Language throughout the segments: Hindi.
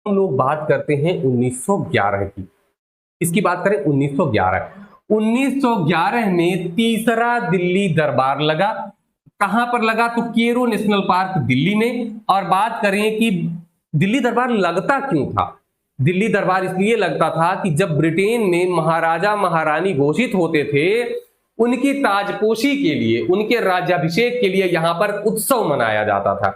हम लोग बात करते हैं 1911 की। इसकी बात करें 1911 में तीसरा दिल्ली दरबार लगा। कहां पर लगा? तो केरो नेशनल पार्क दिल्ली में। और बात करें कि दिल्ली दरबार लगता क्यों था? दिल्ली दरबार इसलिए लगता था कि जब ब्रिटेन में महाराजा महारानी घोषित होते थे, उनकी ताजपोशी के लिए, उनके राज्याभिषेक के लिए यहां पर उत्सव मनाया जाता था,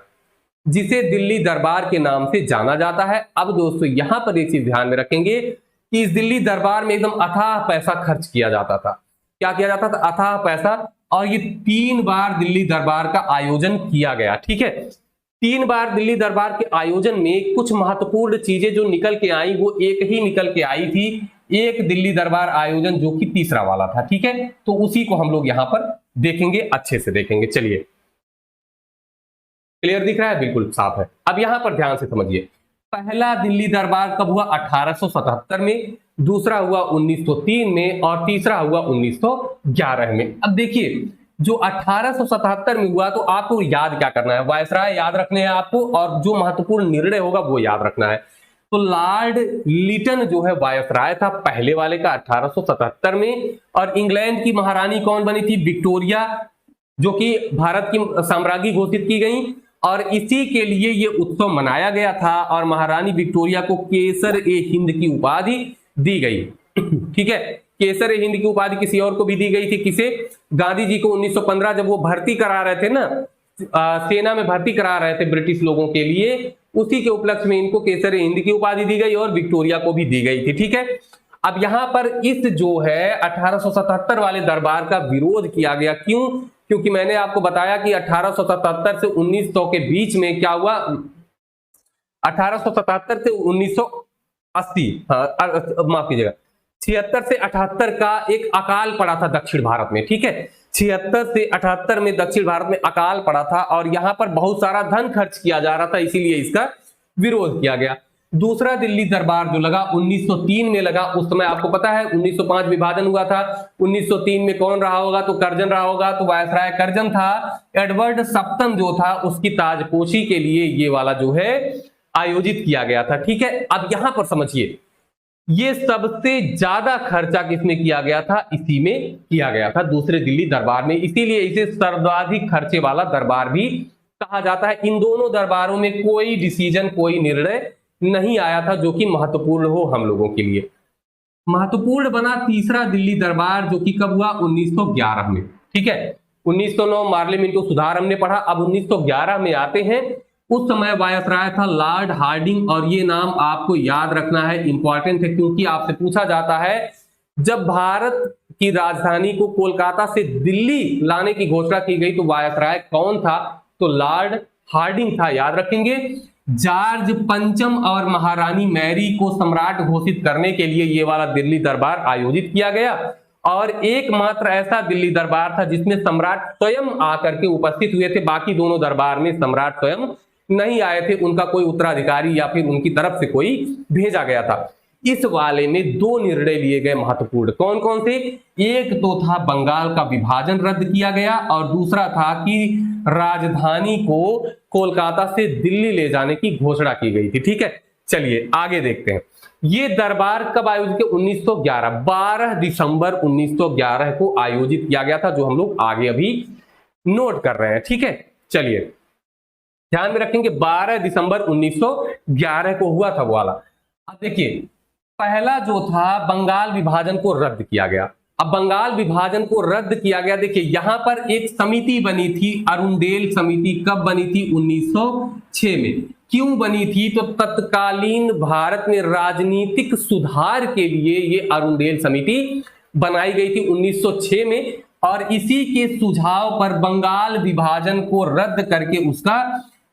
जिसे दिल्ली दरबार के नाम से जाना जाता है। अब दोस्तों यहां पर एक चीज ध्यान में रखेंगे कि इस दिल्ली दरबार में एकदम अथाह पैसा खर्च किया जाता था। क्या किया जाता था? अथाह पैसा। और ये 3 बार दिल्ली दरबार का आयोजन किया गया। ठीक है, 3 बार दिल्ली दरबार के आयोजन में कुछ महत्वपूर्ण चीजें जो निकल के आई, वो एक ही निकल के आई थी। एक दिल्ली दरबार आयोजन जो कि तीसरा वाला था। ठीक है, तो उसी को हम लोग यहां पर देखेंगे, अच्छे से देखेंगे। चलिए, क्लियर दिख रहा है? बिल्कुल साफ है। अब यहां पर ध्यान से समझिए, पहला दिल्ली दरबार कब हुआ? 1877 में, दूसरा हुआ 1903 में, और तीसरा हुआ 1911 में। अब देखिए, जो 1877 में हुआ, तो आपको याद क्या करना है? वायसराय याद रखने हैं आपको, और जो महत्वपूर्ण निर्णय होगा वो याद रखना है। तो लॉर्ड लिटन जो है वायसराय था पहले वाले का 1877 में। और इंग्लैंड की महारानी कौन बनी थी? विक्टोरिया, जो कि भारत की साम्राज्ञी घोषित की गई। और इसी के लिए ये उत्सव मनाया गया था, और महारानी विक्टोरिया को केसर ए हिंद की उपाधि दी गई। ठीक है, केसर ए हिंद की उपाधि किसी और को भी दी गई थी। किसे? गांधी जी को 1915 जब वो भर्ती करा रहे थे ना, सेना में भर्ती करा रहे थे ब्रिटिश लोगों के लिए, उसी के उपलक्ष्य में इनको केसर ए हिंद की उपाधि दी गई और विक्टोरिया को भी दी गई थी। ठीक है, अब यहां पर इस जो है 1877 वाले दरबार का विरोध किया गया। क्यों? क्योंकि मैंने आपको बताया कि 1877 से 1900 के बीच में क्या हुआ? 1877 से 1980, माफ कीजिएगा, 76 से 78 का एक अकाल पड़ा था दक्षिण भारत में। ठीक है, 76 से 78 में दक्षिण भारत में अकाल पड़ा था, और यहां पर बहुत सारा धन खर्च किया जा रहा था, इसीलिए इसका विरोध किया गया। दूसरा दिल्ली दरबार जो लगा 1903 में लगा। उस समय आपको पता है 1905 विभाजन हुआ था। 1903 में कौन रहा होगा? तो कर्जन रहा होगा। तो वायसराय कर्जन था। एडवर्ड सप्तम जो था, उसकी ताजपोशी के लिए ये वाला जो है आयोजित किया गया था। ठीक है, अब यहां पर समझिए, ये सबसे ज्यादा खर्चा किसमें किया गया था? इसी में किया गया था, दूसरे दिल्ली दरबार में। इसीलिए इसे सर्वाधिक खर्चे वाला दरबार भी कहा जाता है। इन दोनों दरबारों में कोई डिसीजन, कोई निर्णय नहीं आया था जो कि महत्वपूर्ण हो हम लोगों के लिए। महत्वपूर्ण बना तीसरा दिल्ली दरबार, जो कि कब हुआ? 1911 में। ठीक है, 1909 मार्ले मिंटो सुधार हमने पढ़ा। अब 1911 में आते हैं। उस समय वायसराय था लॉर्ड हार्डिंग, और ये नाम आपको याद रखना है, इंपॉर्टेंट है, क्योंकि आपसे पूछा जाता है जब भारत की राजधानी को कोलकाता से दिल्ली लाने की घोषणा की गई तो वायसराय कौन था? तो लॉर्ड हार्डिंग था, याद रखेंगे। जॉर्ज पंचम और महारानी मैरी को सम्राट घोषित करने के लिए ये वाला दिल्ली दरबार आयोजित किया गया, और एकमात्र ऐसा दिल्ली दरबार था जिसमें सम्राट स्वयं आकर के उपस्थित हुए थे। बाकी दोनों दरबार में सम्राट स्वयं नहीं आए थे, उनका कोई उत्तराधिकारी या फिर उनकी तरफ से कोई भेजा गया था। इस वाले में 2 निर्णय लिए गए महत्वपूर्ण। कौन कौन से? एक तो था बंगाल का विभाजन रद्द किया गया, और दूसरा था कि राजधानी को कोलकाता से दिल्ली ले जाने की घोषणा की गई थी। ठीक है, चलिए आगे देखते हैं। ये दरबार कब आयोजित किया? 1911, 12 दिसंबर 1911 को आयोजित किया गया था, जो हम लोग आगे अभी नोट कर रहे हैं। ठीक है, चलिए ध्यान में रखेंगे 12 दिसंबर 1911 को हुआ था वो वाला। अब देखिए, पहला जो था बंगाल विभाजन को रद्द किया गया। अब बंगाल विभाजन को रद्द किया गया, देखिए यहां पर एक समिति बनी थी, अरुणडेल समिति। कब बनी थी? 1906 में। क्यों बनी थी? तो तत्कालीन भारत में राजनीतिक सुधार के लिए ये अरुणडेल समिति बनाई गई थी 1906 में, और इसी के सुझाव पर बंगाल विभाजन को रद्द करके उसका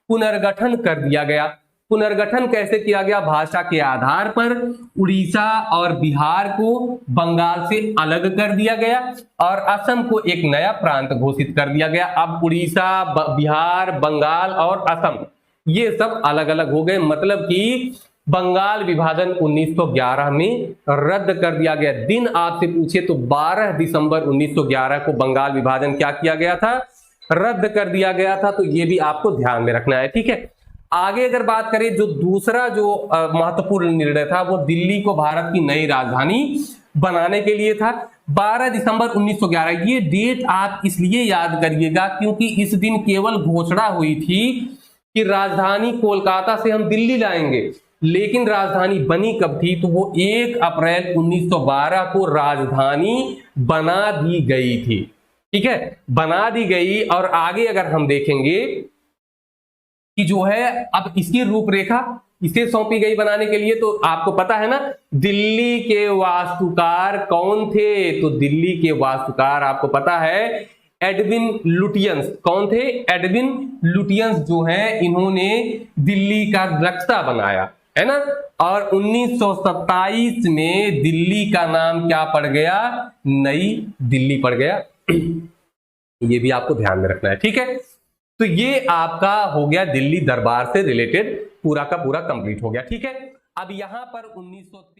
पुनर्गठन कर दिया गया। पुनर्गठन कैसे किया गया? भाषा के आधार पर उड़ीसा और बिहार को बंगाल से अलग कर दिया गया, और असम को एक नया प्रांत घोषित कर दिया गया। अब उड़ीसा, बिहार, बंगाल और असम ये सब अलग अलग हो गए। मतलब कि बंगाल विभाजन 1911 में रद्द कर दिया गया। दिन आपसे पूछे तो 12 दिसंबर 1911 को बंगाल विभाजन क्या किया गया था? रद्द कर दिया गया था। तो ये भी आपको ध्यान में रखना है। ठीक है, आगे अगर बात करें, जो दूसरा जो महत्वपूर्ण निर्णय था वो दिल्ली को भारत की नई राजधानी बनाने के लिए था। 12 दिसंबर 1911। ये डेट आप इसलिए याद करिएगा क्योंकि इस दिन केवल घोषणा हुई थी कि राजधानी कोलकाता से हम दिल्ली लाएंगे, लेकिन राजधानी बनी कब थी, तो वो 1 अप्रैल 1912 को राजधानी बना दी गई थी। ठीक है, बना दी गई। और आगे अगर हम देखेंगे कि जो है अब इसकी रूपरेखा इसे सौंपी गई बनाने के लिए, तो आपको पता है ना दिल्ली के वास्तुकार कौन थे, तो दिल्ली के वास्तुकार आपको पता है एडविन लुटियंस। कौन थे? एडविन लुटियंस जो है इन्होंने दिल्ली का नक्शा बनाया है ना। और 1927 में दिल्ली का नाम क्या पड़ गया? नई दिल्ली पड़ गया। ये भी आपको ध्यान में रखना है। ठीक है, तो ये आपका हो गया दिल्ली दरबार से रिलेटेड पूरा का पूरा कंप्लीट हो गया। ठीक है, अब यहां पर 1913